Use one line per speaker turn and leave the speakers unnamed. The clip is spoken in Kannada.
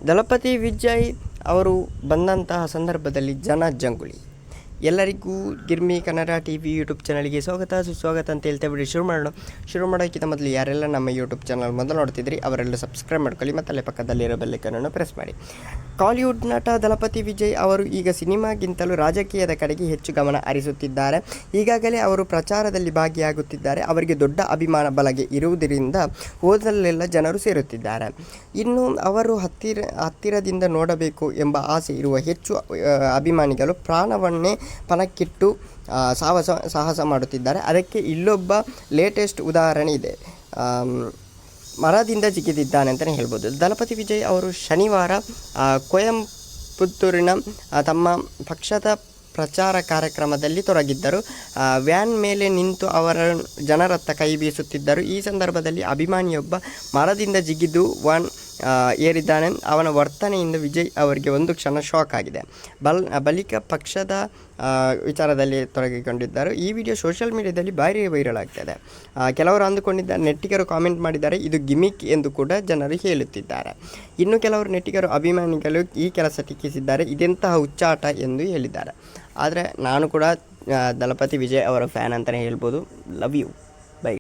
ದಳಪತಿ ವಿಜಯ್ ಅವರು ಬಂದಂತಹ ಸಂದರ್ಭದಲ್ಲಿ ಜನ ಜಂಗುಳಿ. ಎಲ್ಲರಿಗೂ ಗಿರ್ಮಿ ಕನ್ನಡ TV ಯೂಟ್ಯೂಬ್ ಚಾನಲ್ಗೆ ಸ್ವಾಗತ ಸುಸ್ವಾಗತ ಅಂತ ಹೇಳ್ತಾ ಬಿಡಿ ಶುರು ಮಾಡೋಕ್ಕಿಂತ ಮೊದಲು ಯಾರೆಲ್ಲ ನಮ್ಮ ಯೂಟ್ಯೂಬ್ ಚಾನಲ್ ಮೊದಲು ನೋಡ್ತಿದ್ರಿ ಅವರೆಲ್ಲ ಸಬ್ಸ್ಕ್ರೈಬ್ ಮಾಡ್ಕೊಳ್ಳಿ ಮತ್ತು ಅಲ್ಲೇ ಪಕ್ಕದಲ್ಲಿರೋ ಬೆಲ್ಲೈಕನನ್ನು ಪ್ರೆಸ್ ಮಾಡಿ. ಕಾಲಿವುಡ್ ನಟ ದಳಪತಿ ವಿಜಯ್ ಅವರು ಈಗ ಸಿನಿಮಾಗಿಂತಲೂ ರಾಜಕೀಯದ ಕಡೆಗೆ ಹೆಚ್ಚು ಗಮನ ಹರಿಸುತ್ತಿದ್ದಾರೆ. ಈಗಾಗಲೇ ಅವರು ಪ್ರಚಾರದಲ್ಲಿ ಭಾಗಿಯಾಗುತ್ತಿದ್ದಾರೆ. ಅವರಿಗೆ ದೊಡ್ಡ ಅಭಿಮಾನ ಬಲಗೆ ಇರುವುದರಿಂದ ಹೋದಲ್ಲೆಲ್ಲ ಜನರು ಸೇರುತ್ತಿದ್ದಾರೆ. ಇನ್ನು ಅವರು ಹತ್ತಿರದಿಂದ ನೋಡಬೇಕು ಎಂಬ ಆಸೆ ಇರುವ ಹೆಚ್ಚು ಅಭಿಮಾನಿಗಳು ಪ್ರಾಣವನ್ನೇ ಪಣಕ್ಕಿಟ್ಟು ಸಾಹಸ ಮಾಡುತ್ತಿದ್ದಾರೆ. ಅದಕ್ಕೆ ಇಲ್ಲೊಬ್ಬ ಲೇಟೆಸ್ಟ್ ಉದಾಹರಣೆ ಇದೆ. ಮರದಿಂದ ಜಿಗಿದಿದ್ದಾನೆ ಅಂತಲೇ ಹೇಳ್ಬೋದು. ದಳಪತಿ ವಿಜಯ್ ಅವರು ಶನಿವಾರ ಕೊಯಂಪುತ್ತೂರಿನ ತಮ್ಮ ಪಕ್ಷದ ಪ್ರಚಾರ ಕಾರ್ಯಕ್ರಮದಲ್ಲಿ ತೊಡಗಿದ್ದರು. ವ್ಯಾನ್ ಮೇಲೆ ನಿಂತು ಅವರ ಜನರತ್ತ ಕೈ ಬೀಸುತ್ತಿದ್ದರು. ಈ ಸಂದರ್ಭದಲ್ಲಿ ಅಭಿಮಾನಿಯೊಬ್ಬ ಮರದಿಂದ ಜಿಗಿದು ಏರಿದ್ದಾನೆ. ಅವನ ವರ್ತನೆಯಿಂದ ವಿಜಯ್ ಅವರಿಗೆ ಒಂದು ಕ್ಷಣ ಶಾಕ್ ಆಗಿದೆ. ಬಳಿಕ ಪಕ್ಷದ ವಿಚಾರದಲ್ಲಿ ತೊಡಗಿಕೊಂಡಿದ್ದರು. ಈ ವಿಡಿಯೋ ಸೋಷಿಯಲ್ ಮೀಡಿಯಾದಲ್ಲಿ ಭಾರಿ ವೈರಲ್ ಆಗ್ತಾಯಿದೆ. ಕೆಲವರು ಅಂದುಕೊಂಡಿದ್ದಾರೆ, ನೆಟ್ಟಿಗರು ಕಾಮೆಂಟ್ ಮಾಡಿದ್ದಾರೆ ಇದು ಗಿಮಿಕ್ ಎಂದು ಕೂಡ ಜನರು ಹೇಳುತ್ತಿದ್ದಾರೆ. ಇನ್ನು ಕೆಲವರು ನೆಟ್ಟಿಗರು ಅಭಿಮಾನಿಗಳು ಈ ಕೆಲಸ ಟೀಕಿಸಿದ್ದಾರೆ, ಇದೆಂತಹ ಹುಚ್ಚಾಟ ಎಂದು ಹೇಳಿದ್ದಾರೆ. ಆದರೆ ನಾನು ಕೂಡ ದಳಪತಿ ವಿಜಯ್ ಅವರ ಫ್ಯಾನ್ ಅಂತಲೇ ಹೇಳ್ಬೋದು. Love you.